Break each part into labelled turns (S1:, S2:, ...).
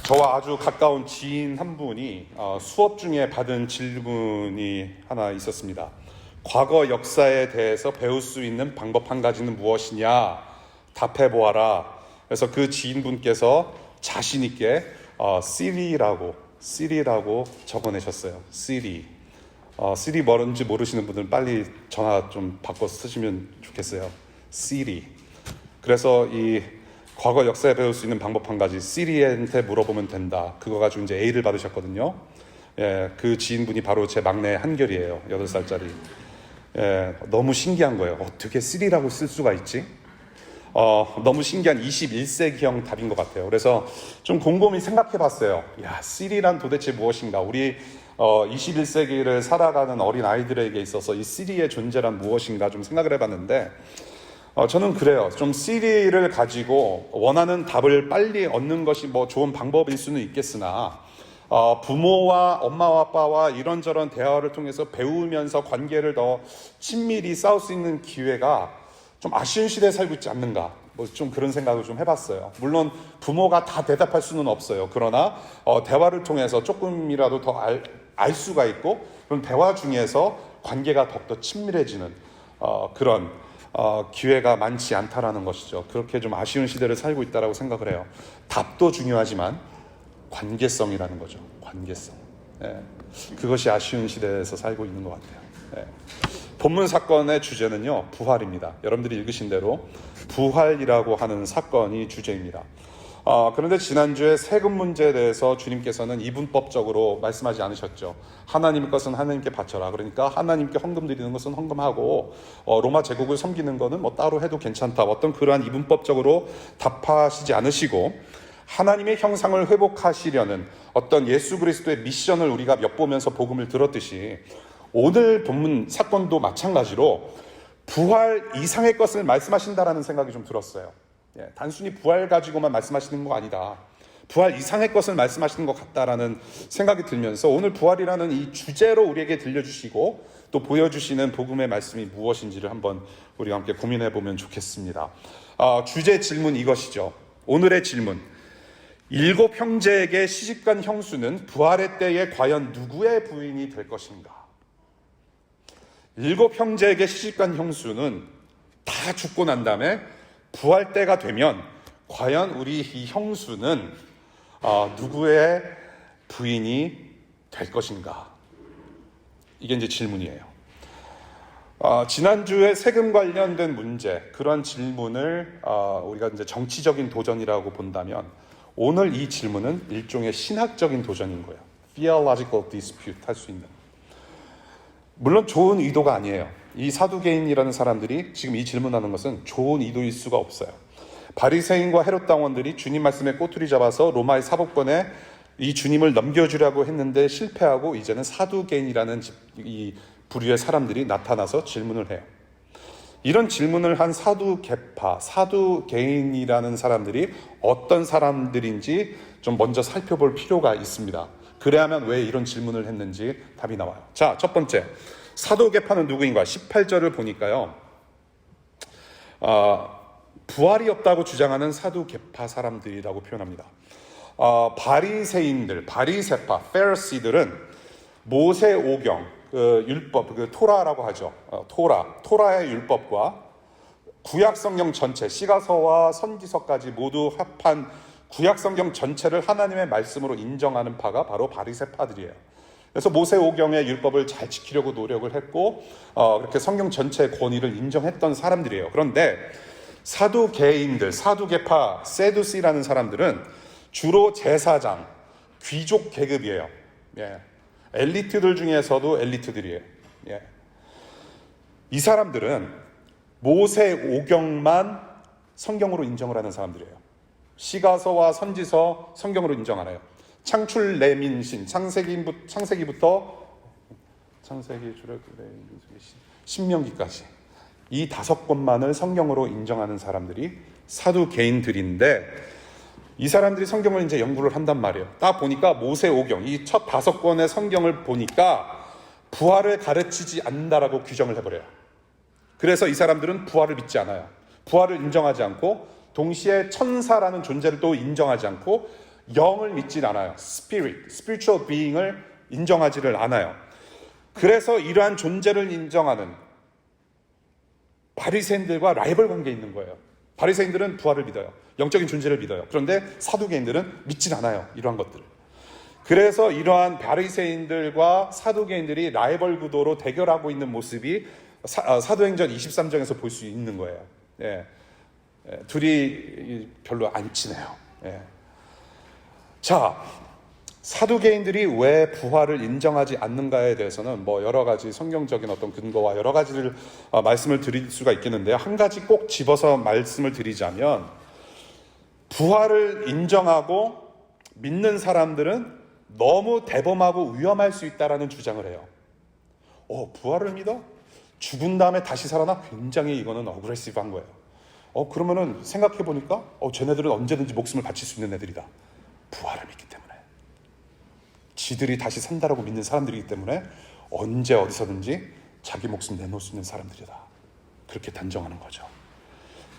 S1: 저와 아주 가까운 지인 한 분이 수업 중에 받은 질문이 하나 있었습니다. 과거 역사에 대해서 배울 수 있는 방법 한 가지는 무엇이냐? 답해 보아라. 그래서 그 지인분께서 자신 있게 시리라고 적어내셨어요. 시리. 시리 뭐는지 모르시는 분들은 빨리 전화 좀 바꿔 쓰시면 좋겠어요. 시리. 그래서 이 과거 역사에 배울 수 있는 방법 한 가지, 시리한테 물어보면 된다. 그거 가지고 이제 A를 받으셨거든요. 예, 그 지인분이 바로 제 막내 한결이에요. 8살짜리. 예, 너무 신기한 거예요. 어떻게 시리라고 쓸 수가 있지? 너무 신기한 21세기형 답인 것 같아요. 그래서 좀 곰곰이 생각해 봤어요. 야, 시리란 도대체 무엇인가? 우리 21세기를 살아가는 어린 아이들에게 있어서 이 시리의 존재란 무엇인가 좀 생각을 해봤는데, 저는 그래요. 좀 시리를 가지고 원하는 답을 빨리 얻는 것이 뭐 좋은 방법일 수는 있겠으나, 부모와 엄마와 아빠와 이런저런 대화를 통해서 배우면서 관계를 더 친밀히 쌓을 수 있는 기회가 좀 아쉬운 시대에 살고 있지 않는가. 뭐 좀 그런 생각을 좀 해봤어요. 물론 부모가 다 대답할 수는 없어요. 그러나 대화를 통해서 조금이라도 더 알 수가 있고, 그런 대화 중에서 관계가 더욱더 친밀해지는 그런 기회가 많지 않다라는 것이죠. 그렇게 좀 아쉬운 시대를 살고 있다라고 생각을 해요. 답도 중요하지만 관계성이라는 거죠. 관계성. 예. 그것이 아쉬운 시대에서 살고 있는 것 같아요. 예. 본문 사건의 주제는요, 부활입니다. 여러분들이 읽으신 대로 부활이라고 하는 사건이 주제입니다. 그런데 지난주에 세금 문제에 대해서 주님께서는 이분법적으로 말씀하지 않으셨죠. 하나님 것은 하나님께 바쳐라. 그러니까 하나님께 헌금 드리는 것은 헌금하고, 로마 제국을 섬기는 것은 뭐 따로 해도 괜찮다. 어떤 그러한 이분법적으로 답하시지 않으시고, 하나님의 형상을 회복하시려는 어떤 예수 그리스도의 미션을 우리가 엿보면서 복음을 들었듯이, 오늘 본문 사건도 마찬가지로 부활 이상의 것을 말씀하신다라는 생각이 좀 들었어요. 예, 단순히 부활 가지고만 말씀하시는 거 아니다. 부활 이상의 것을 말씀하시는 것 같다라는 생각이 들면서 오늘 부활이라는 이 주제로 우리에게 들려주시고 또 보여주시는 복음의 말씀이 무엇인지를 한번 우리가 함께 고민해 보면 좋겠습니다. 주제 질문 이것이죠. 오늘의 질문. 7 형제에게 시집간 형수는 부활의 때에 과연 누구의 부인이 될 것인가? 7 형제에게 시집간 형수는 다 죽고 난 다음에 부활 때가 되면 과연 우리 이 형수는 누구의 부인이 될 것인가? 이게 이제 질문이에요. 지난주에 세금 관련된 문제, 그런 질문을 우리가 이제 정치적인 도전이라고 본다면 오늘 이 질문은 일종의 신학적인 도전인 거예요. Theological dispute 할 수 있는. 물론 좋은 의도가 아니에요. 이 사두개인이라는 사람들이 지금 이 질문하는 것은 좋은 의도일 수가 없어요. 바리새인과 헤롯 당원들이 주님 말씀에 꼬투리 잡아서 로마의 사법권에 이 주님을 넘겨주려고 했는데 실패하고 이제는 사두개인이라는 이 부류의 사람들이 나타나서 질문을 해요. 이런 질문을 한 사두개파, 사두개인이라는 사람들이 어떤 사람들인지 좀 먼저 살펴볼 필요가 있습니다. 그래야만 왜 이런 질문을 했는지 답이 나와요. 자, 첫 번째. 사두개파는 누구인가? 18절을 보니까요. 부활이 없다고 주장하는 사두개파 사람들이라고 표현합니다. 바리새인들, 바리새파, 페리시들은 모세 오경, 율법, 토라라고 하죠. 토라의 율법과 구약 성경 전체, 시가서와 선지서까지 모두 합한 구약 성경 전체를 하나님의 말씀으로 인정하는 파가 바로 바리새파들이에요. 그래서 모세 오경의 율법을 잘 지키려고 노력을 했고 그렇게 성경 전체의 권위를 인정했던 사람들이에요. 그런데 사두개인들, 사두개파, 세두시라는 사람들은 주로 제사장, 귀족 계급이에요. 예. 엘리트들 중에서도 엘리트들이에요. 예. 이 사람들은 모세 오경만 성경으로 인정을 하는 사람들이에요. 시가서와 선지서 성경으로 인정 안 해요. 창출 레민신, 창세기부터 신명기까지 이 5권만을 성경으로 인정하는 사람들이 사두개인들인데, 이 사람들이 성경을 이제 연구를 한단 말이에요. 딱 보니까 모세 오경, 이 첫 5권의 성경을 보니까 부활을 가르치지 않는다라고 규정을 해버려요. 그래서 이 사람들은 부활을 믿지 않아요. 부활을 인정하지 않고 동시에 천사라는 존재를 또 인정하지 않고 영을 믿질 않아요. spiritual being을 인정하지를 않아요. 그래서 이러한 존재를 인정하는 바리새인들과 라이벌 관계에 있는 거예요. 바리새인들은 부활을 믿어요. 영적인 존재를 믿어요. 그런데 사두개인들은 믿질 않아요. 이러한 것들을. 그래서 이러한 바리새인들과 사두개인들이 라이벌 구도로 대결하고 있는 모습이 사도행전 23장에서 볼 수 있는 거예요. 예. 둘이 별로 안 친해요. 예. 자, 사두개인들이 왜 부활을 인정하지 않는가에 대해서는 뭐 여러 가지 성경적인 어떤 근거와 여러 가지를 말씀을 드릴 수가 있겠는데요. 한 가지 꼭 집어서 말씀을 드리자면, 부활을 인정하고 믿는 사람들은 너무 대범하고 위험할 수 있다라는 주장을 해요. 부활을 믿어? 죽은 다음에 다시 살아나? 굉장히 이거는 어그레시브한 거예요. 그러면은 생각해보니까 쟤네들은 언제든지 목숨을 바칠 수 있는 애들이다. 부활을 믿기 때문에. 지들이 다시 산다라고 믿는 사람들이기 때문에 언제 어디서든지 자기 목숨 내놓을 수 있는 사람들이다. 그렇게 단정하는 거죠.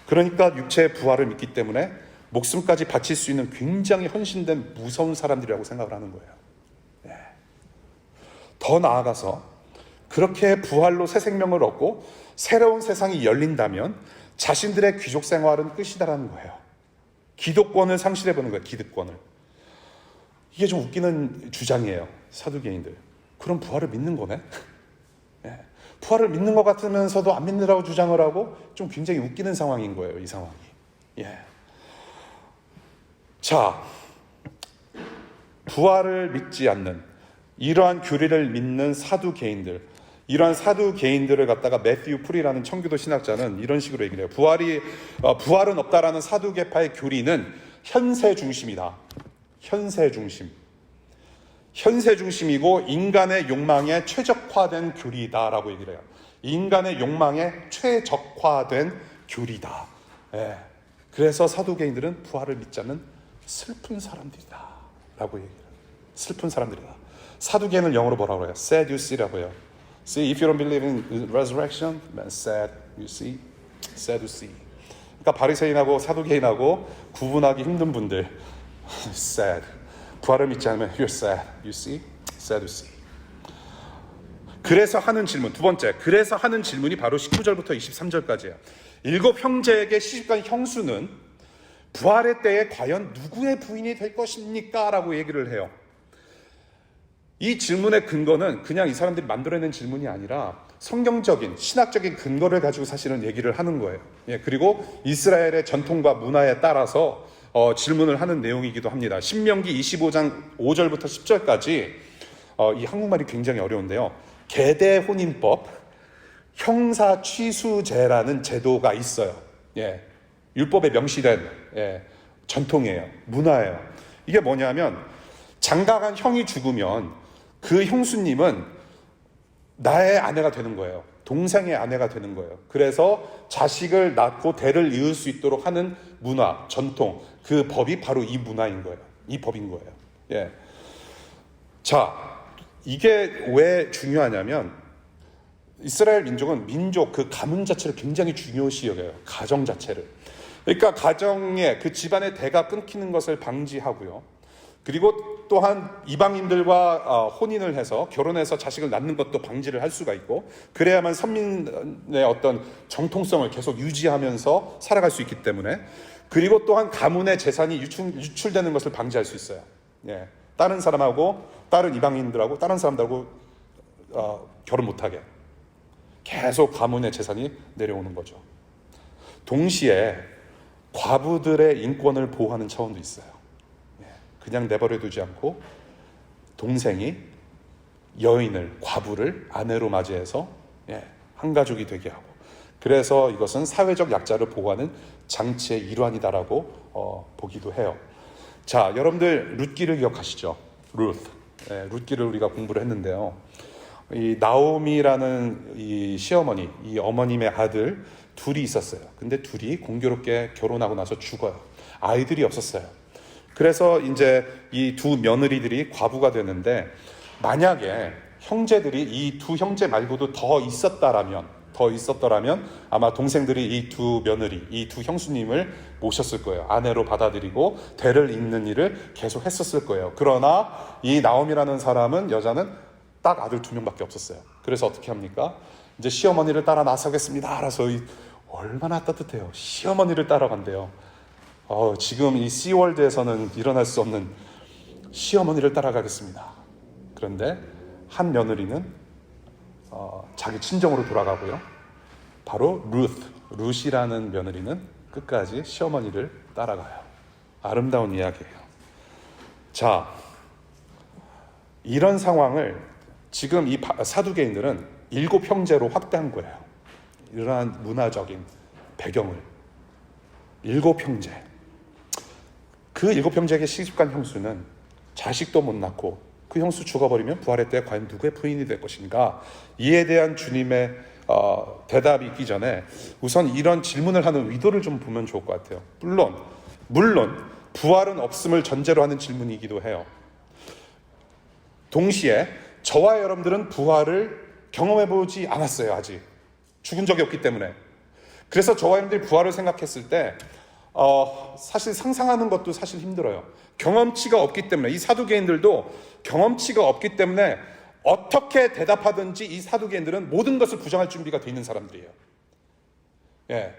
S1: 그러니까 육체의 부활을 믿기 때문에 목숨까지 바칠 수 있는 굉장히 헌신된 무서운 사람들이라고 생각을 하는 거예요. 네. 더 나아가서 그렇게 부활로 새 생명을 얻고 새로운 세상이 열린다면 자신들의 귀족 생활은 끝이다라는 거예요. 기득권을 상실해보는 거예요. 기득권을. 이게 좀 웃기는 주장이에요. 사두개인들. 그럼 부활을 믿는 거네? 네. 부활을 믿는 것 같으면서도 안 믿는다고 주장을 하고 좀 굉장히 웃기는 상황인 거예요. 이 상황이. 예. 자, 부활을 믿지 않는 이러한 교리를 믿는 사두개인들, 이러한 사두개인들을 갖다가 매튜 프리라는 청교도 신학자는 이런 식으로 얘기를 해요. 부활은 없다라는 사두개파의 교리는 현세 중심이다. 현세 중심이고 인간의 욕망에 최적화된 교리다라고 얘기를 해요. 인간의 욕망에 최적화된 교리다. 예. 그래서 사두개인들은 부활을 믿지 않는 슬픈 사람들이다 라고 얘기해요. 슬픈 사람들이다. 사두개인을 영어로 뭐라고 해요? sadducee라고 해요. See, if you don't believe in resurrection, then sad, you see, sadducee. 그러니까 바리새인하고 사두개인하고 구분하기 힘든 분들, sad. 부활을 믿지 않으면 you're sad, you see, sadducee. 그래서 하는 질문, 두 번째, 그래서 하는 질문이 바로 19절부터 23절까지예요. 7 형제에게 시집간 형수는 부활의 때에 과연 누구의 부인이 될 것입니까? 라고 얘기를 해요. 이 질문의 근거는 그냥 이 사람들이 만들어낸 질문이 아니라 성경적인 신학적인 근거를 가지고 사실은 얘기를 하는 거예요. 예, 그리고 이스라엘의 전통과 문화에 따라서 질문을 하는 내용이기도 합니다. 신명기 25장 5절부터 10절까지 이 한국말이 굉장히 어려운데요. 계대 혼인법, 형사 취수제라는 제도가 있어요. 예. 율법에 명시된 전통이에요. 문화예요. 이게 뭐냐면 장가간 형이 죽으면 그 형수님은 나의 아내가 되는 거예요. 동생의 아내가 되는 거예요. 그래서 자식을 낳고 대를 이을 수 있도록 하는 문화, 전통, 그 법이 바로 이 문화인 거예요. 이 법인 거예요. 예. 자, 이게 왜 중요하냐면 이스라엘 민족은 그 가문 자체를 굉장히 중요시 여겨요. 가정 자체를. 그러니까 가정에 그 집안의 대가 끊기는 것을 방지하고요. 그리고 또한 이방인들과 혼인을 해서 결혼해서 자식을 낳는 것도 방지를 할 수가 있고, 그래야만 선민의 어떤 정통성을 계속 유지하면서 살아갈 수 있기 때문에, 그리고 또한 가문의 재산이 유출되는 것을 방지할 수 있어요. 예. 다른 사람하고, 다른 이방인들하고, 다른 사람들하고 결혼 못하게 계속 가문의 재산이 내려오는 거죠. 동시에 과부들의 인권을 보호하는 차원도 있어요. 그냥 내버려 두지 않고 동생이 여인을, 과부를 아내로 맞이해서 한 가족이 되게 하고, 그래서 이것은 사회적 약자를 보호하는 장치의 일환이다라고 보기도 해요. 자, 여러분들 룻기를 기억하시죠? 룻기를 우리가 공부를 했는데요. 이 나오미라는 이 시어머니, 이 어머님의 아들 둘이 있었어요. 근데 둘이 공교롭게 결혼하고 나서 죽어요. 아이들이 없었어요. 그래서 이제 이 두 며느리들이 과부가 되는데, 만약에 형제들이 이 두 형제 말고도 더 있었다라면, 더 있었더라면 아마 동생들이 이 두 며느리, 이 두 형수님을 모셨을 거예요. 아내로 받아들이고 대를 잇는 일을 계속 했었을 거예요. 그러나 이 나옴이라는 사람은, 여자는 딱 아들 2명밖에 없었어요. 그래서 어떻게 합니까? 이제 시어머니를 따라 나서겠습니다. 그래서 얼마나 따뜻해요. 시어머니를 따라간대요. 지금 이 씨월드에서는 일어날 수 없는 시어머니를 따라가겠습니다. 그런데 한 며느리는 자기 친정으로 돌아가고요. 바로 룻이라는 며느리는 끝까지 시어머니를 따라가요. 아름다운 이야기예요. 자, 이런 상황을 지금 이 사두개인들은 7형제로 확대한 거예요. 이러한 문화적인 배경을 7형제. 그 7형제에게 시집간 형수는 자식도 못 낳고 그 형수 죽어버리면 부활의 때 과연 누구의 부인이 될 것인가? 이에 대한 주님의 대답이 있기 전에 우선 이런 질문을 하는 의도를 좀 보면 좋을 것 같아요. 물론 부활은 없음을 전제로 하는 질문이기도 해요. 동시에 저와 여러분들은 부활을 경험해보지 않았어요. 아직 죽은 적이 없기 때문에. 그래서 저와 여러분들이 부활을 생각했을 때 사실 상상하는 것도 사실 힘들어요. 경험치가 없기 때문에. 이 사두개인들도 경험치가 없기 때문에 어떻게 대답하든지 이 사두개인들은 모든 것을 부정할 준비가 돼 있는 사람들이에요. 예.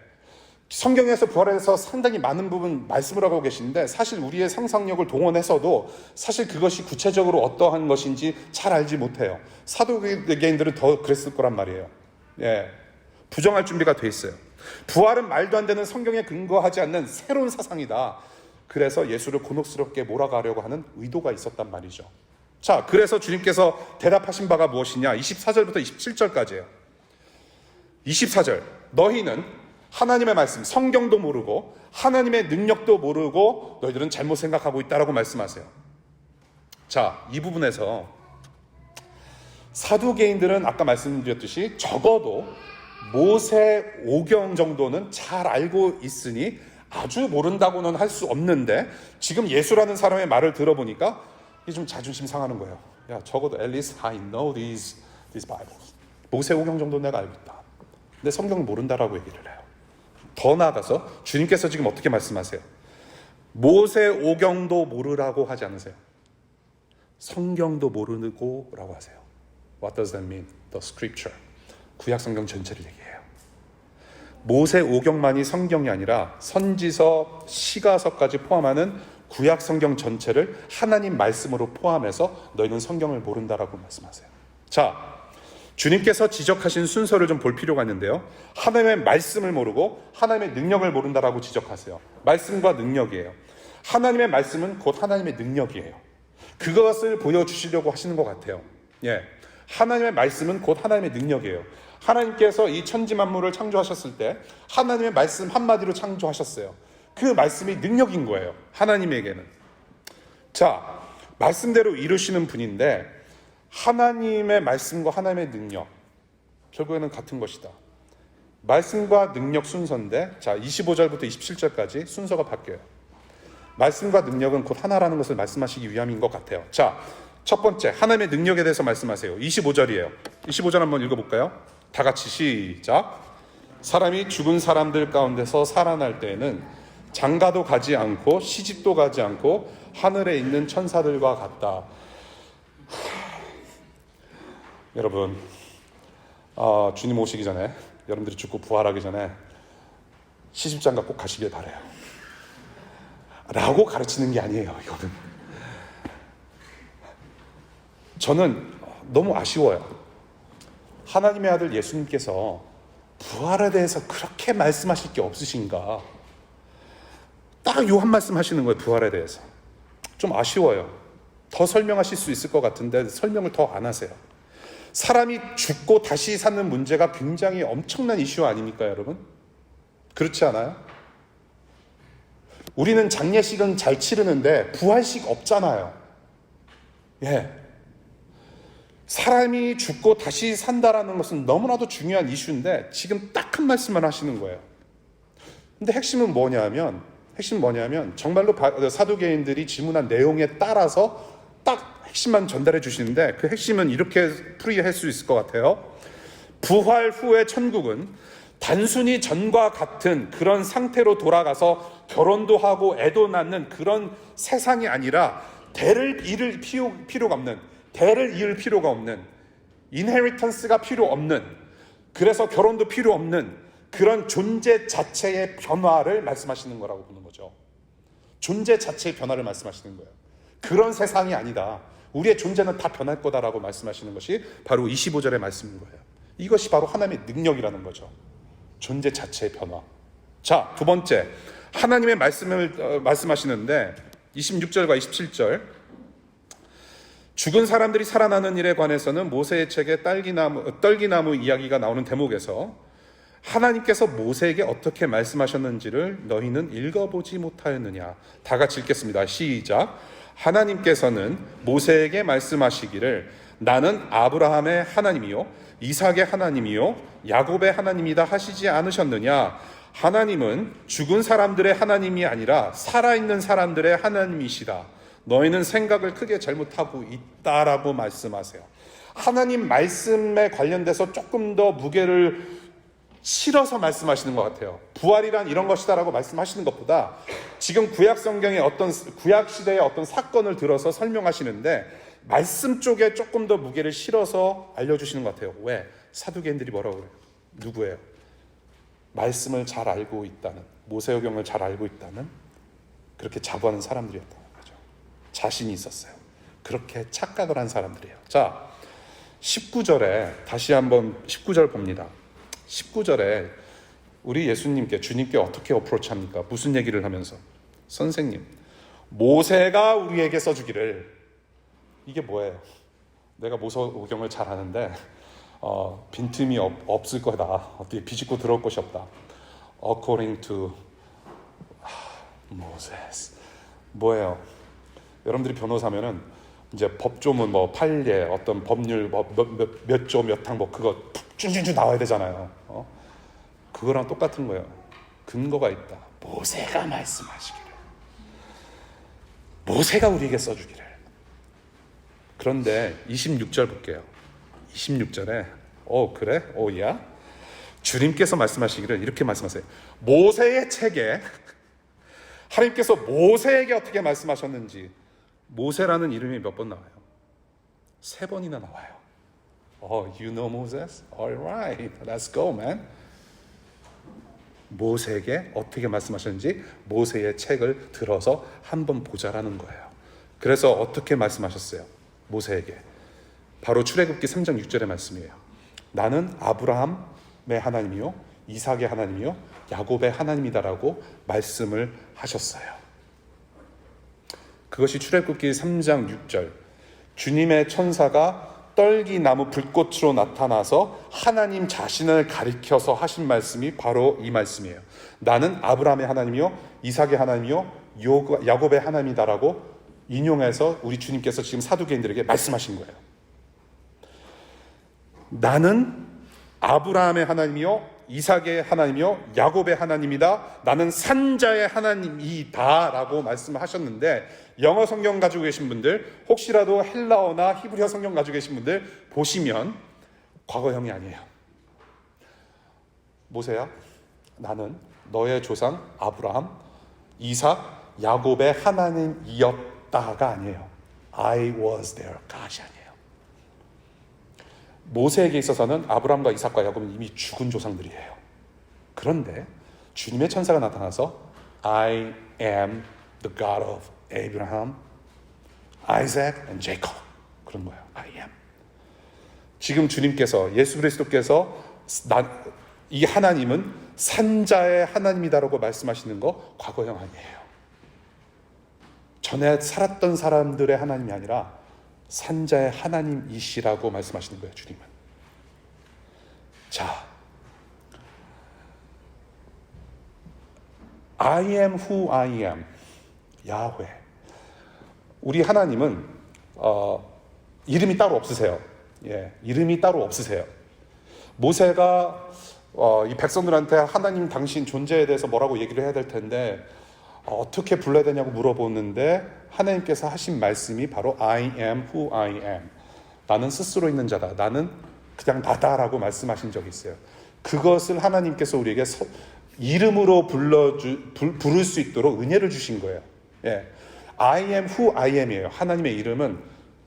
S1: 성경에서 부활에서 상당히 많은 부분 말씀을 하고 계시는데 사실 우리의 상상력을 동원해서도 사실 그것이 구체적으로 어떠한 것인지 잘 알지 못해요. 사두개인들은 더 그랬을 거란 말이에요. 예. 부정할 준비가 돼 있어요. 부활은 말도 안 되는 성경에 근거하지 않는 새로운 사상이다. 그래서 예수를 곤혹스럽게 몰아가려고 하는 의도가 있었단 말이죠. 자, 그래서 주님께서 대답하신 바가 무엇이냐? 24절부터 27절까지예요. 24절. 너희는 하나님의 말씀, 성경도 모르고 하나님의 능력도 모르고 너희들은 잘못 생각하고 있다라고 말씀하세요. 자, 이 부분에서 사두개인들은 아까 말씀드렸듯이 적어도 모세 오경 정도는 잘 알고 있으니 아주 모른다고는 할 수 없는데 지금 예수라는 사람의 말을 들어보니까 이게 좀 자존심 상하는 거예요. 야, 적어도 at least I know these Bibles. 모세 오경 정도는 내가 알고 있다. 근데 성경을 모른다라고 얘기를 해요. 더 나아가서 주님께서 지금 어떻게 말씀하세요? 모세 오경도 모르라고 하지 않으세요. 성경도 모르고 라고 하세요. What does that mean? The scripture. 구약 성경 전체를 얘기해요. 모세 오경만이 성경이 아니라 선지서, 시가서까지 포함하는 구약 성경 전체를 하나님 말씀으로 포함해서 너희는 성경을 모른다라고 말씀하세요. 자, 주님께서 지적하신 순서를 좀 볼 필요가 있는데요. 하나님의 말씀을 모르고 하나님의 능력을 모른다라고 지적하세요. 말씀과 능력이에요. 하나님의 말씀은 곧 하나님의 능력이에요. 그것을 보여주시려고 하시는 것 같아요. 예, 하나님의 말씀은 곧 하나님의 능력이에요. 하나님께서 이 천지 만물을 창조하셨을 때 하나님의 말씀 한마디로 창조하셨어요. 그 말씀이 능력인 거예요. 하나님에게는. 자, 말씀대로 이루시는 분인데 하나님의 말씀과 하나님의 능력 결국에는 같은 것이다. 말씀과 능력 순서인데 자, 25절부터 27절까지 순서가 바뀌어요. 말씀과 능력은 곧 하나라는 것을 말씀하시기 위함인 것 같아요. 자, 첫 번째 하나님의 능력에 대해서 말씀하세요. 25절이에요. 25절 한번 읽어볼까요? 다 같이 시작. 사람이 죽은 사람들 가운데서 살아날 때에는 장가도 가지 않고 시집도 가지 않고 하늘에 있는 천사들과 같다. 여러분, 주님 오시기 전에, 여러분들이 죽고 부활하기 전에 시집장가 꼭 가시길 바라요. 라고 가르치는 게 아니에요, 이거는. 저는 너무 아쉬워요. 하나님의 아들 예수님께서 부활에 대해서 그렇게 말씀하실 게 없으신가? 딱 요 한 말씀 하시는 거예요, 부활에 대해서. 좀 아쉬워요. 더 설명하실 수 있을 것 같은데 설명을 더 안 하세요. 사람이 죽고 다시 사는 문제가 굉장히 엄청난 이슈 아닙니까, 여러분? 그렇지 않아요? 우리는 장례식은 잘 치르는데 부활식 없잖아요. 예. 사람이 죽고 다시 산다라는 것은 너무나도 중요한 이슈인데 지금 딱 한 말씀만 하시는 거예요. 근데 핵심은 뭐냐면 정말로 사두개인들이 질문한 내용에 따라서 딱 핵심만 전달해 주시는데 그 핵심은 이렇게 풀이할 수 있을 것 같아요. 부활 후의 천국은 단순히 전과 같은 그런 상태로 돌아가서 결혼도 하고 애도 낳는 그런 세상이 아니라 대를 이을 필요가 없는, 대를 이을 필요가 없는, 인헤리턴스가 필요 없는, 그래서 결혼도 필요 없는 그런 존재 자체의 변화를 말씀하시는 거라고 보는 거죠. 존재 자체의 변화를 말씀하시는 거예요. 그런 세상이 아니다. 우리의 존재는 다 변할 거다라고 말씀하시는 것이 바로 25절의 말씀인 거예요. 이것이 바로 하나님의 능력이라는 거죠. 존재 자체의 변화. 자, 두 번째, 하나님의 말씀을 말씀하시는데 26절과 27절, 죽은 사람들이 살아나는 일에 관해서는 모세의 책에 떨기나무 이야기가 나오는 대목에서 하나님께서 모세에게 어떻게 말씀하셨는지를 너희는 읽어보지 못하였느냐. 다 같이 읽겠습니다. 시작. 하나님께서는 모세에게 말씀하시기를 나는 아브라함의 하나님이요 이삭의 하나님이요 야곱의 하나님이다 하시지 않으셨느냐. 하나님은 죽은 사람들의 하나님이 아니라 살아있는 사람들의 하나님이시다. 너희는 생각을 크게 잘못하고 있다라고 말씀하세요. 하나님 말씀에 관련돼서 조금 더 무게를 실어서 말씀하시는 것 같아요. 부활이란 이런 것이다라고 말씀하시는 것보다 지금 구약 성경의 구약 시대의 어떤 사건을 들어서 설명하시는데 말씀 쪽에 조금 더 무게를 실어서 알려주시는 것 같아요. 왜? 사두개인들이 뭐라고 그래요? 누구예요? 말씀을 잘 알고 있다는, 모세오경을 잘 알고 있다는 그렇게 자부하는 사람들이었다는 거죠. 자신이 있었어요. 그렇게 착각을 한 사람들이에요. 자, 19절에 다시 한번 19절 봅니다. 19절에 우리 예수님께, 주님께 어떻게 어프로치합니까? 무슨 얘기를 하면서? 선생님, 모세가 우리에게 써주기를. 이게 뭐예요? 내가 모세오경을 잘 아는데 빈틈이 없을 거다. 어떻게 비집고 들어올 것이 없다. According to Moses. 뭐예요? 여러분들이 변호사면은 이제 법조문 뭐 판례, 어떤 법률 몇 조 몇 항 뭐 그거 쭉 나와야 되잖아요. 그거랑 똑같은 거예요. 근거가 있다. 모세가 말씀하시기를. 모세가 우리에게 써주기를. 그런데 26절 볼게요. 26절에 그래? 야? 주님께서 말씀하시기를 이렇게 말씀하세요. 모세의 책에 하나님께서 모세에게 어떻게 말씀하셨는지, 모세라는 이름이 몇 번 나와요? 3번이나 나와요. You know Moses? All right, let's go, man. 모세에게 어떻게 말씀하셨는지 모세의 책을 들어서 한번 보자라는 거예요. 그래서 어떻게 말씀하셨어요? 모세에게. 바로 출애굽기 3장 6절의 말씀이에요. 나는 아브라함의 하나님이요 이삭의 하나님이요 야곱의 하나님이다라고 말씀을 하셨어요. 그것이 출애굽기 3장 6절. 주님의 천사가 떨기나무 불꽃으로 나타나서 하나님 자신을 가리켜서 하신 말씀이 바로 이 말씀이에요. 나는 아브라함의 하나님이요 이삭의 하나님이요 야곱의 하나님이다라고 인용해서 우리 주님께서 지금 사두개인들에게 말씀하신 거예요. 나는 아브라함의 하나님이요 이삭의 하나님이요 야곱의 하나님이다. 나는 산자의 하나님이다 라고 말씀을 하셨는데, 영어 성경 가지고 계신 분들, 혹시라도 헬라어나 히브리어 성경 가지고 계신 분들 보시면 과거형이 아니에요. 모세야, 나는 너의 조상 아브라함, 이삭, 야곱의 하나님이었다가 아니에요. I was their God이 아니에요. 모세에게 있어서는 아브라함과 이삭과 야곱은 이미 죽은 조상들이에요. 그런데 주님의 천사가 나타나서 I am the God of Abraham, Isaac and Jacob. 그런 거예요. I am. 지금 주님께서, 예수 그리스도께서 이 하나님은 산자의 하나님이다라고 말씀하시는 거 과거형 아니에요. 전에 살았던 사람들의 하나님이 아니라 산자의 하나님이시라고 말씀하시는 거예요, 주님은. 자, I am who I am. 야훼. 우리 하나님은 이름이 따로 없으세요. 이름이 따로 없으세요. 모세가 이 백성들한테 하나님 당신 존재에 대해서 뭐라고 얘기를 해야 될 텐데 어떻게 불러야 되냐고 물어보는데 하나님께서 하신 말씀이 바로 I am who I am. 나는 스스로 있는 자다. 나는 그냥 나다라고 말씀하신 적이 있어요. 그것을 하나님께서 우리에게 이름으로 부를 수 있도록 은혜를 주신 거예요. 예. I am who I am이에요. 하나님의 이름은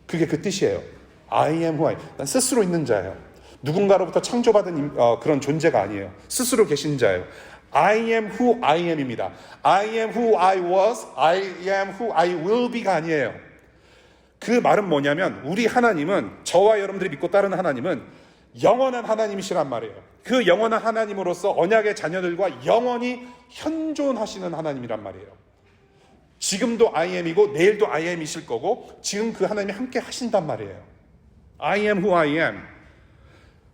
S1: 그게 그 뜻이에요. I am who I am. 난 스스로 있는 자예요. 누군가로부터 창조받은 그런 존재가 아니에요. 스스로 계신 자예요. I am who I am입니다. I am who I was, I am who I will be가 아니에요. 그 말은 뭐냐면 우리 하나님은, 저와 여러분들이 믿고 따르는 하나님은 영원한 하나님이시란 말이에요. 그 영원한 하나님으로서 언약의 자녀들과 영원히 현존하시는 하나님이란 말이에요. 지금도 I am이고 내일도 I am이실 거고 지금 그 하나님이 함께 하신단 말이에요. I am who I am.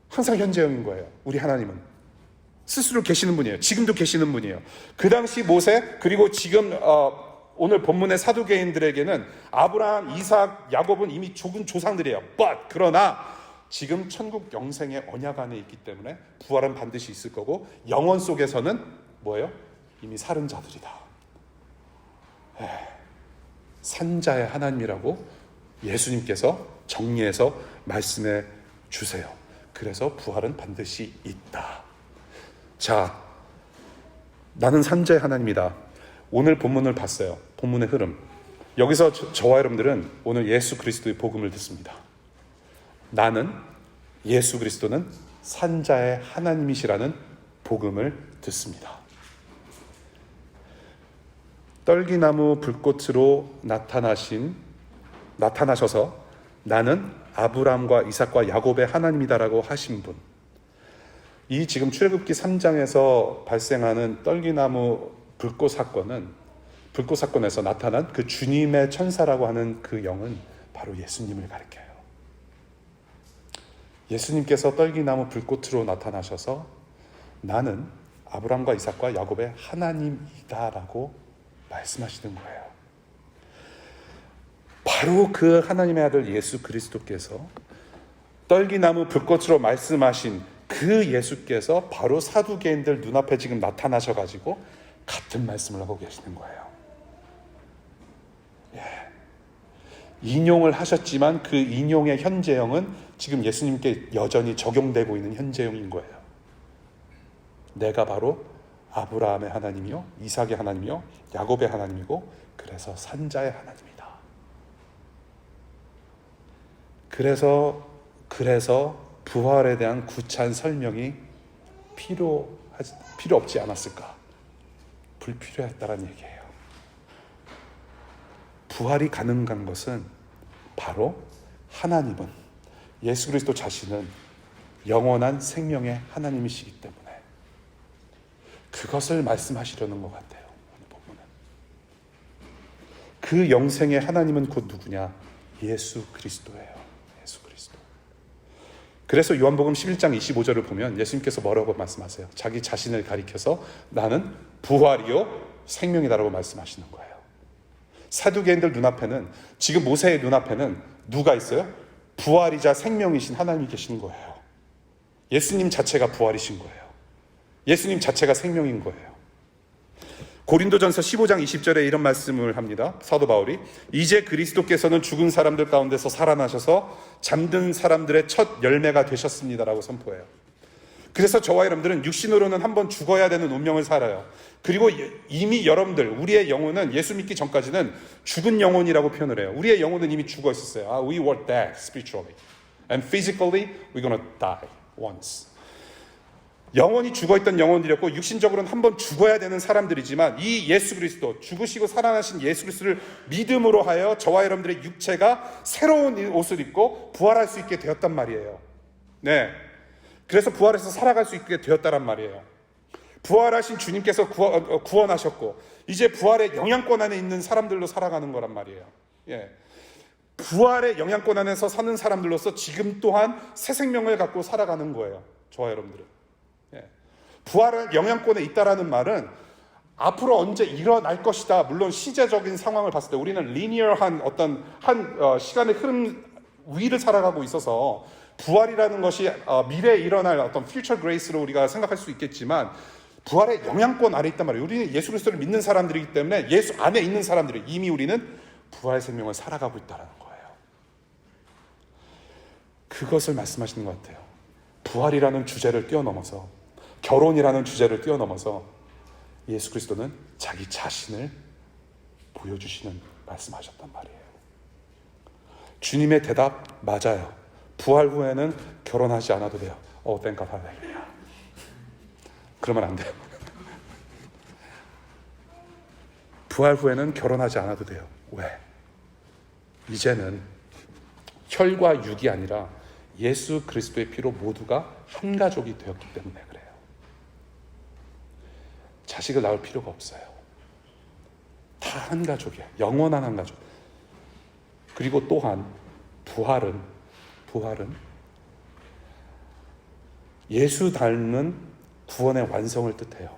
S1: 항상 현재형인 거예요. 우리 하나님은 스스로 계시는 분이에요. 지금도 계시는 분이에요. 그 당시 모세, 그리고 지금 오늘 본문의 사두개인들에게는 아브라함, 이삭, 야곱은 이미 죽은 조상들이에요. 그러나 지금 천국 영생의 언약 안에 있기 때문에 부활은 반드시 있을 거고 영원 속에서는 뭐예요? 이미 살은 자들이다. 산자의 하나님이라고 예수님께서 정리해서 말씀해 주세요. 그래서 부활은 반드시 있다. 자, 나는 산자의 하나님이다. 오늘 본문을 봤어요. 본문의 흐름. 여기서 저와 여러분들은 오늘 예수 그리스도의 복음을 듣습니다. 나는, 예수 그리스도는 산자의 하나님이시라는 복음을 듣습니다. 떨기나무 불꽃으로 나타나셔서 나는 아브라함과 이삭과 야곱의 하나님이다라고 하신 분. 이 지금 출애굽기 3장에서 발생하는 떨기나무 불꽃 사건에서 나타난 그 주님의 천사라고 하는 그 영은 바로 예수님을 가리켜요. 예수님께서 떨기나무 불꽃으로 나타나셔서 나는 아브라함과 이삭과 야곱의 하나님이다라고 말씀하시는 거예요. 바로 그 하나님의 아들 예수 그리스도께서 떨기나무 불꽃으로 말씀하신 그 예수께서 바로 사두개인들 눈앞에 지금 나타나셔가지고 같은 말씀을 하고 계시는 거예요. 인용을 하셨지만 그 인용의 현재형은 지금 예수님께 여전히 적용되고 있는 현재형인 거예요. 내가 바로 아브라함의 하나님이요, 이삭의 하나님이요, 야곱의 하나님이고 그래서 산자의 하나님이다. 그래서 부활에 대한 구체한 설명이 필요 없지 않았을까? 불필요했다는 얘기예요. 부활이 가능한 것은 바로 하나님은, 예수 그리스도 자신은 영원한 생명의 하나님이시기 때문에 그것을 말씀하시려는 것 같아요. 오늘 본문은. 그 영생의 하나님은 곧 누구냐? 예수 그리스도예요. 예수 그리스도. 그래서 요한복음 11장 25절을 보면 예수님께서 뭐라고 말씀하세요? 자기 자신을 가리켜서 나는 부활이요 생명이다라고 말씀하시는 거예요. 사두개인들 눈앞에는, 지금 모세의 눈앞에는 누가 있어요? 부활이자 생명이신 하나님이 계시는 거예요. 예수님 자체가 부활이신 거예요. 예수님 자체가 생명인 거예요. 고린도전서 15장 20절에 이런 말씀을 합니다. 사도 바울이 이제 그리스도께서는 죽은 사람들 가운데서 살아나셔서 잠든 사람들의 첫 열매가 되셨습니다라고 선포해요. 그래서 저와 여러분들은 육신으로는 한번 죽어야 되는 운명을 살아요. 그리고 이미 여러분들, 우리의 영혼은 예수 믿기 전까지는 죽은 영혼이라고 표현을 해요. 우리의 영혼은 이미 죽어 있었어요. We were dead spiritually. And physically, we're going to die once. 영원히 죽어있던 영혼들이었고 육신적으로는 한번 죽어야 되는 사람들이지만 이 예수 그리스도, 죽으시고 살아나신 예수 그리스도를 믿음으로 하여 저와 여러분들의 육체가 새로운 옷을 입고 부활할 수 있게 되었단 말이에요. 네, 그래서 부활해서 살아갈 수 있게 되었다란 말이에요. 부활하신 주님께서 구원하셨고 이제 부활의 영향권 안에 있는 사람들로 살아가는 거란 말이에요. 예. 부활의 영향권 안에서 사는 사람들로서 지금 또한 새 생명을 갖고 살아가는 거예요. 저와 여러분들은. 부활의 영향권에 있다라는 말은 앞으로 언제 일어날 것이다. 물론 시제적인 상황을 봤을 때 우리는 리니어한 어떤 시간의 흐름 위를 살아가고 있어서 부활이라는 것이 미래에 일어날 어떤 future grace로 우리가 생각할 수 있겠지만 부활의 영향권 아래 있단 말이에요. 우리는 예수 그리스도를 믿는 사람들이기 때문에 예수 안에 있는 사람들이 이미 우리는 부활 생명을 살아가고 있다는 거예요. 그것을 말씀하시는 것 같아요. 부활이라는 주제를 뛰어넘어서, 결혼이라는 주제를 뛰어넘어서 예수 그리스도는 자기 자신을 보여주시는 말씀하셨단 말이에요. 주님의 대답 맞아요. 부활 후에는 결혼하지 않아도 돼요. 땡God 할렐루야. 그러면 안 돼요. 부활 후에는 결혼하지 않아도 돼요. 왜? 이제는 혈과 육이 아니라 예수 그리스도의 피로 모두가 한 가족이 되었기 때문에 그래요. 자식을 낳을 필요가 없어요. 다 한 가족이에요. 영원한 한 가족. 그리고 또한 부활은 예수 닮는 구원의 완성을 뜻해요.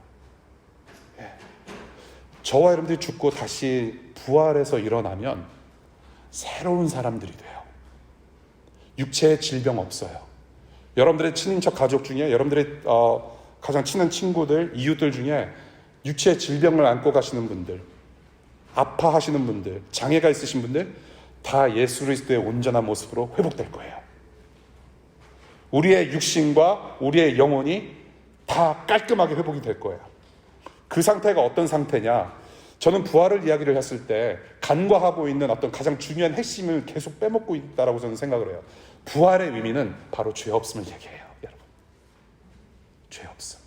S1: 저와 여러분들이 죽고 다시 부활해서 일어나면 새로운 사람들이 돼요. 육체의 질병 없어요. 여러분들의 친인척 가족 중에, 여러분들의 가장 친한 친구들, 이웃들 중에 육체의 질병을 안고 가시는 분들, 아파하시는 분들, 장애가 있으신 분들 다 예수 그리스도의 온전한 모습으로 회복될 거예요. 우리의 육신과 우리의 영혼이 다 깔끔하게 회복이 될 거예요. 그 상태가 어떤 상태냐? 저는 부활을 이야기를 했을 때 간과하고 있는 어떤 가장 중요한 핵심을 계속 빼먹고 있다라고 저는 생각을 해요. 부활의 의미는 바로 죄 없음을 얘기해요, 여러분. 죄 없음.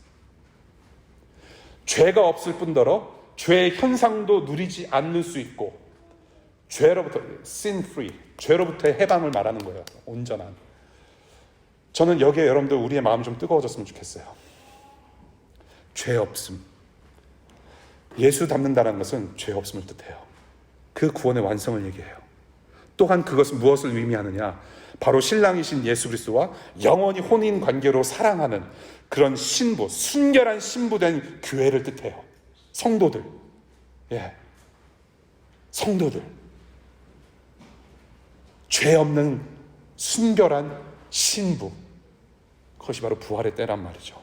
S1: 죄가 없을 뿐더러 죄의 현상도 누리지 않을 수 있고, 죄로부터 sin free, 죄로부터의 해방을 말하는 거예요. 온전한. 저는 여기에 여러분들 우리의 마음이 좀 뜨거워졌으면 좋겠어요. 죄 없음. 예수 닮는다는 것은 죄 없음을 뜻해요. 그 구원의 완성을 얘기해요. 또한 그것은 무엇을 의미하느냐? 바로 신랑이신 예수 그리스도와 영원히 혼인 관계로 사랑하는 그런 신부, 순결한 신부된 교회를 뜻해요. 성도들. 성도들. 죄 없는 순결한 신부. 그것이 바로 부활의 때란 말이죠.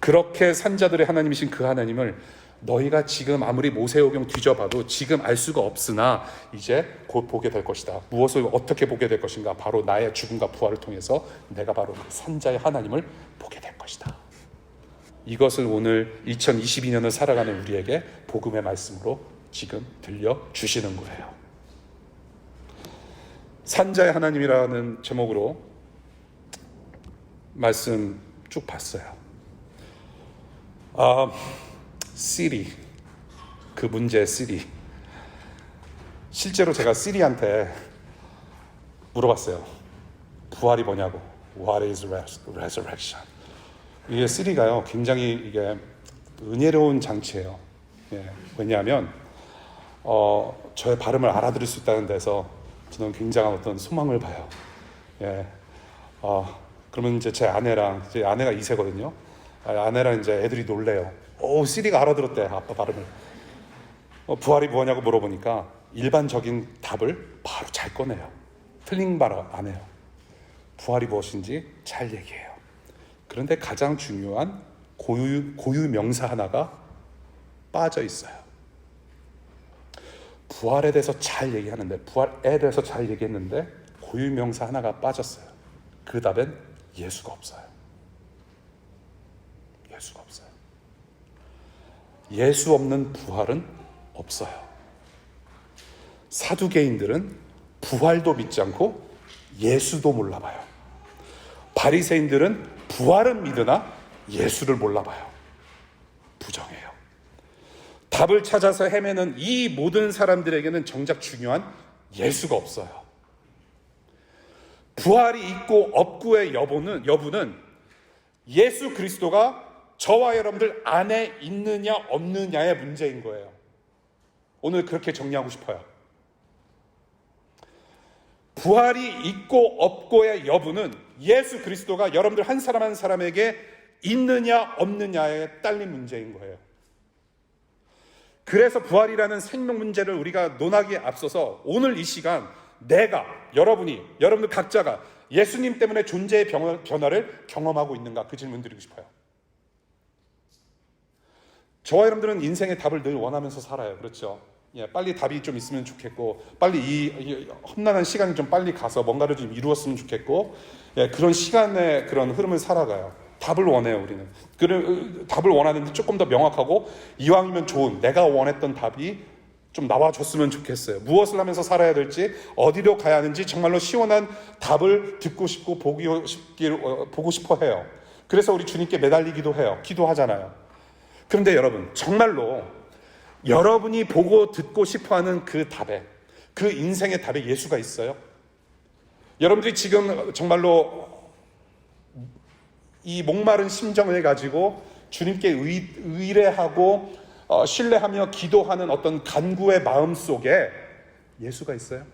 S1: 그렇게 산자들의 하나님이신 그 하나님을 너희가 지금 아무리 모세오경 뒤져봐도 지금 알 수가 없으나 이제 곧 보게 될 것이다. 무엇을 어떻게 보게 될 것인가? 바로 나의 죽음과 부활을 통해서 내가 바로 그 선자의 하나님을 보게 될 것이다. 이것을 오늘 2022년을 살아가는 우리에게 복음의 말씀으로 지금 들려주시는 거예요. 산자의 하나님이라는 제목으로 말씀 쭉 봤어요. 시리, 그 문제의 시리. 실제로 제가 시리한테 물어봤어요. 부활이 뭐냐고. What is resurrection? 이게 시리가요, 굉장히 이게 은혜로운 장치예요. 왜냐하면 저의 발음을 알아들을 수 있다는 데서 저는 굉장한 어떤 소망을 봐요. 그러면 이제 제 아내가 2세거든요. 아내랑 이제 애들이 놀래요. 시리가 알아들었대, 아빠 발음을. 부활이 뭐냐고 물어보니까 일반적인 답을 바로 잘 꺼내요. 틀린 말 안 해요. 부활이 무엇인지 잘 얘기해요. 그런데 가장 중요한 고유 명사 하나가 빠져 있어요. 부활에 대해서 잘 얘기하는데, 부활에 대해서 잘 얘기했는데 고유 명사 하나가 빠졌어요. 그 답엔 예수가 없어요. 예수가 없어요. 예수 없는 부활은 없어요. 사두개인들은 부활도 믿지 않고 예수도 몰라봐요. 바리새인들은 부활은 믿으나 예수를 몰라봐요. 부정해요. 답을 찾아서 헤매는 이 모든 사람들에게는 정작 중요한 예수가 없어요. 부활이 있고 없고의 여부는 예수 그리스도가 저와 여러분들 안에 있느냐 없느냐의 문제인 거예요. 오늘 그렇게 정리하고 싶어요. 부활이 있고 없고의 여부는 예수 그리스도가 여러분들 한 사람 한 사람에게 있느냐 없느냐에 딸린 문제인 거예요. 그래서 부활이라는 생명 문제를 우리가 논하기에 앞서서 오늘 이 시간 내가, 여러분들 각자가 예수님 때문에 존재의 변화를 경험하고 있는가, 그 질문 드리고 싶어요. 저와 여러분들은 인생의 답을 늘 원하면서 살아요. 그렇죠? 빨리 답이 좀 있으면 좋겠고, 빨리 이 험난한 시간이 좀 빨리 가서 뭔가를 좀 이루었으면 좋겠고, 그런 시간의 그런 흐름을 살아가요. 답을 원해요, 우리는. 답을 원하는데 조금 더 명확하고, 이왕이면 좋은, 내가 원했던 답이 좀 나와줬으면 좋겠어요. 무엇을 하면서 살아야 될지, 어디로 가야 하는지 정말로 시원한 답을 듣고 싶고 보고 싶어 해요. 그래서 우리 주님께 매달리기도 해요. 기도하잖아요. 그런데 여러분, 정말로 여러분이 보고 듣고 싶어하는 그 답에, 그 인생의 답에 예수가 있어요? 여러분들이 지금 정말로 이 목마른 심정을 가지고 주님께 의뢰하고 신뢰하며 기도하는 어떤 간구의 마음 속에 예수가 있어요?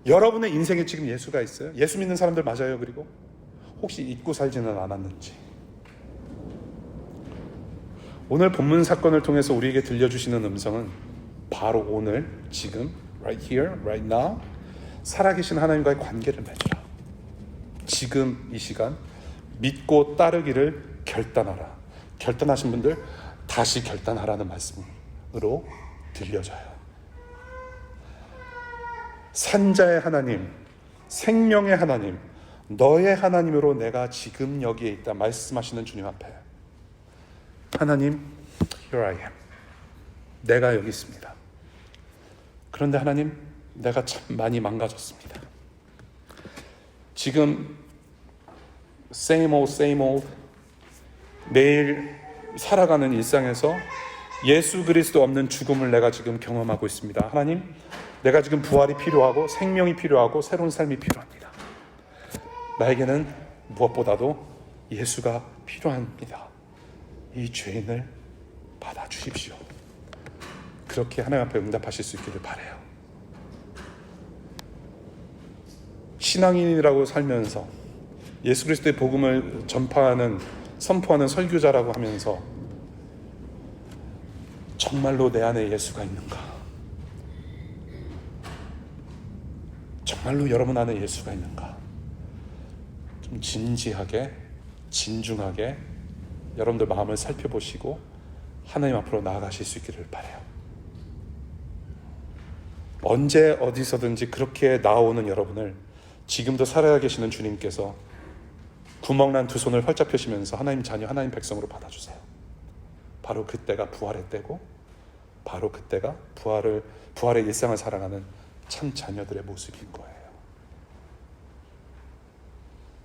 S1: 여러분의 인생에 지금 예수가 있어요? 예수 믿는 사람들 맞아요? 그리고 혹시 잊고 살지는 않았는지. 오늘 본문 사건을 통해서 우리에게 들려주시는 음성은 바로 오늘, 지금, right here, right now, 살아계신 하나님과의 관계를 맺으라. 지금 이 시간 믿고 따르기를 결단하라. 결단하신 분들 다시 결단하라는 말씀으로 들려져요. 산자의 하나님, 생명의 하나님, 너의 하나님으로 내가 지금 여기에 있다 말씀하시는 주님 앞에, 하나님, here I am. 내가 여기 있습니다. 그런데 하나님, 내가 참 많이 망가졌습니다. 지금 same old 매일 살아가는 일상에서 예수 그리스도 없는 죽음을 내가 지금 경험하고 있습니다. 하나님, 내가 지금 부활이 필요하고 생명이 필요하고 새로운 삶이 필요합니다. 나에게는 무엇보다도 예수가 필요합니다. 이 죄인을 받아주십시오. 그렇게 하나님 앞에 응답하실 수 있기를 바라요. 신앙인이라고 살면서 예수 그리스도의 복음을 선포하는 설교자라고 하면서 정말로 내 안에 예수가 있는가? 정말로 여러분 안에 예수가 있는가? 좀 진지하게, 진중하게 여러분들 마음을 살펴보시고 하나님 앞으로 나아가실 수 있기를 바라요. 언제 어디서든지 그렇게 나오는 여러분을 지금도 살아야 계시는 주님께서 구멍난 두 손을 활짝 펴시면서 하나님 자녀, 하나님 백성으로 받아주세요. 바로 그때가 부활의 때고, 바로 그때가 부활의 일상을 살아가는 참 자녀들의 모습인 거예요.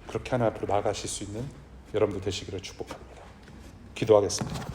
S1: 그렇게 하나 앞으로 나아가실 수 있는 여러분들 되시기를 축복합니다. 기도하겠습니다.